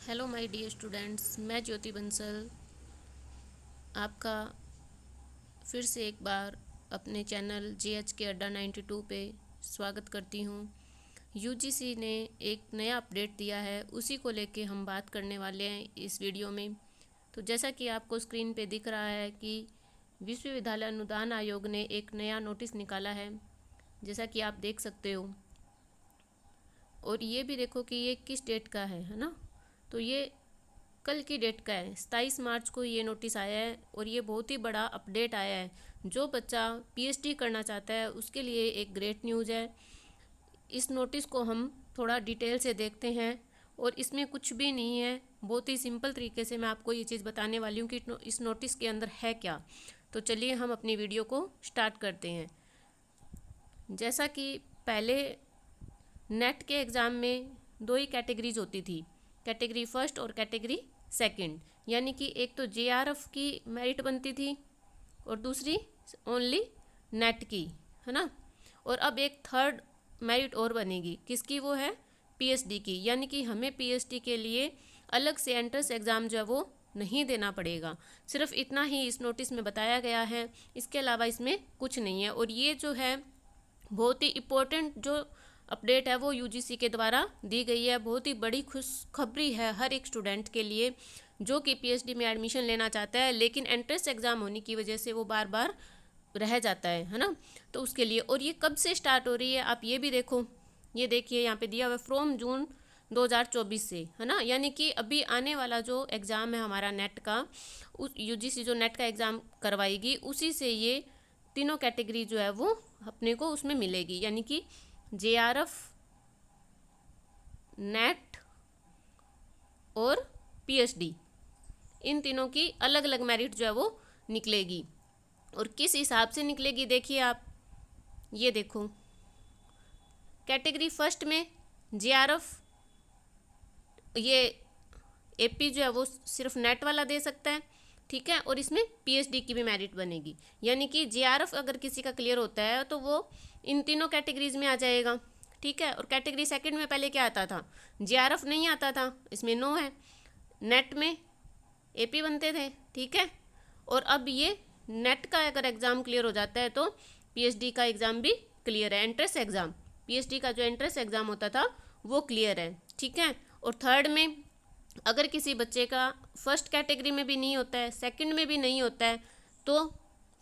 Hello my dear students, मैं ज्योति बंसल आपका फिर से एक बार अपने चैनल जीएच के अड्डा 92 पे स्वागत करती हूँ। यूजीसी ने एक नया अपडेट दिया है, उसी को लेके हम बात करने वाले हैं इस वीडियो में। तो जैसा कि आपको स्क्रीन पे दिख रहा है कि विश्वविद्यालय अनुदान आयोग ने एक नया नोटिस निकाला है, जैसा कि आप देख सकते हो। और ये भी देखो कि ये किस डेट का है ना। तो ये कल की डेट का है, 27 मार्च को ये नोटिस आया है और ये बहुत ही बड़ा अपडेट आया है। जो बच्चा पीएचडी करना चाहता है उसके लिए एक ग्रेट न्यूज़ है। इस नोटिस को हम थोड़ा डिटेल से देखते हैं और इसमें कुछ भी नहीं है, बहुत ही सिंपल तरीके से मैं आपको ये चीज़ बताने वाली हूँ कि इस नोटिस के अंदर है क्या। तो चलिए हम अपनी वीडियो को स्टार्ट करते हैं। जैसा कि पहले नेट के एग्ज़ाम में दो ही कैटेगरीज होती थी, कैटेगरी फर्स्ट और कैटेगरी सेकंड, यानी कि एक तो जेआरएफ की मेरिट बनती थी और दूसरी ओनली नेट की, है ना। और अब एक थर्ड मेरिट और बनेगी, किसकी? वो है पीएचडी की, यानी कि हमें पीएचडी के लिए अलग से एंट्रेंस एग्ज़ाम जो है वो नहीं देना पड़ेगा। सिर्फ इतना ही इस नोटिस में बताया गया है, इसके अलावा इसमें कुछ नहीं है। और ये जो है बहुत ही इम्पोर्टेंट जो अपडेट है वो यूजीसी के द्वारा दी गई है। बहुत ही बड़ी खुशखबरी है हर एक स्टूडेंट के लिए जो कि पीएचडी में एडमिशन लेना चाहता है, लेकिन एंट्रेंस एग्ज़ाम होने की वजह से वो बार बार रह जाता है ना। तो उसके लिए, और ये कब से स्टार्ट हो रही है आप ये भी देखो, ये देखिए यहाँ पे दिया हुआ फ्रॉम जून 2024 से, है ना। यानी कि अभी आने वाला जो एग्ज़ाम है हमारा नेट का, उस यूजीसी जो नेट का एग्ज़ाम करवाएगी उसी से ये तीनों कैटेगरी जो है वो अपने को उसमें मिलेगी, यानी कि जेआरएफ, नेट और पीएचडी, इन तीनों की अलग अलग मेरिट जो है वो निकलेगी। और किस हिसाब से निकलेगी देखिए आप, ये देखो कैटेगरी फर्स्ट में जेआरएफ, ये एपी जो है वो सिर्फ नेट वाला दे सकता है, ठीक है। और इसमें पीएचडी की भी मेरिट बनेगी, यानी कि जेआरएफ अगर किसी का क्लियर होता है तो वो इन तीनों कैटेगरीज में आ जाएगा, ठीक है। और कैटेगरी सेकंड में पहले क्या आता था? जेआरएफ नहीं आता था, इसमें नो है। नेट में एपी बनते थे, ठीक है। और अब ये नेट का अगर एग्ज़ाम क्लियर हो जाता है तो पीएचडी का एग्ज़ाम भी क्लियर है। एंट्रेंस एग्ज़ाम, पीएचडी का जो एंट्रेंस एग्ज़ाम होता था वो क्लियर है, ठीक है। और थर्ड में अगर किसी बच्चे का फर्स्ट कैटेगरी में भी नहीं होता है, सेकंड में भी नहीं होता है, तो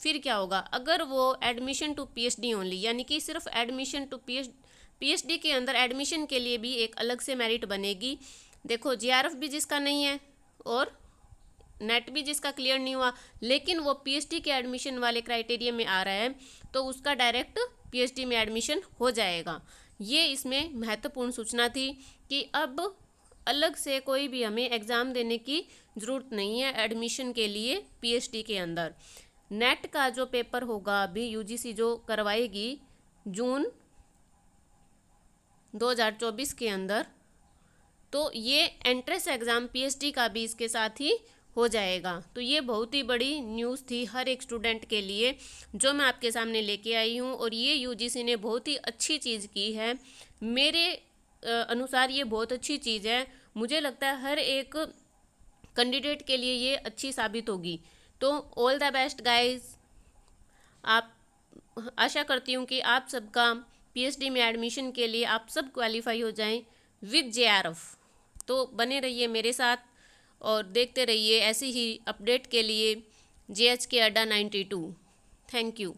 फिर क्या होगा? अगर वो एडमिशन टू पीएचडी ओनली, यानी कि सिर्फ एडमिशन टू पीएचडी के अंदर एडमिशन के लिए भी एक अलग से मेरिट बनेगी। देखो जेआरएफ भी जिसका नहीं है और नेट भी जिसका क्लियर नहीं हुआ, लेकिन वो पीएचडी के एडमिशन वाले क्राइटेरिया में आ रहा है, तो उसका डायरेक्ट पीएचडी में एडमिशन हो जाएगा। ये इसमें महत्वपूर्ण सूचना थी कि अब अलग से कोई भी हमें एग्ज़ाम देने की ज़रूरत नहीं है एडमिशन के लिए पीएचडी के अंदर। नेट का जो पेपर होगा अभी यूजीसी जो करवाएगी जून 2024 के अंदर, तो ये एंट्रेंस एग्ज़ाम पीएचडी का भी इसके साथ ही हो जाएगा। तो ये बहुत ही बड़ी न्यूज़ थी हर एक स्टूडेंट के लिए जो मैं आपके सामने लेके आई हूँ। और ये यूजीसी ने बहुत ही अच्छी चीज़ की है, मेरे अनुसार ये बहुत अच्छी चीज़ है। मुझे लगता है हर एक कैंडिडेट के लिए ये अच्छी साबित होगी। तो ऑल द बेस्ट गाइस, आप आशा करती हूँ कि आप सबका पीएचडी में एडमिशन के लिए आप सब क्वालिफाई हो जाएं विद जेआरएफ। तो बने रहिए मेरे साथ और देखते रहिए ऐसी ही अपडेट के लिए जेएच के अड्डा 92। Thank you.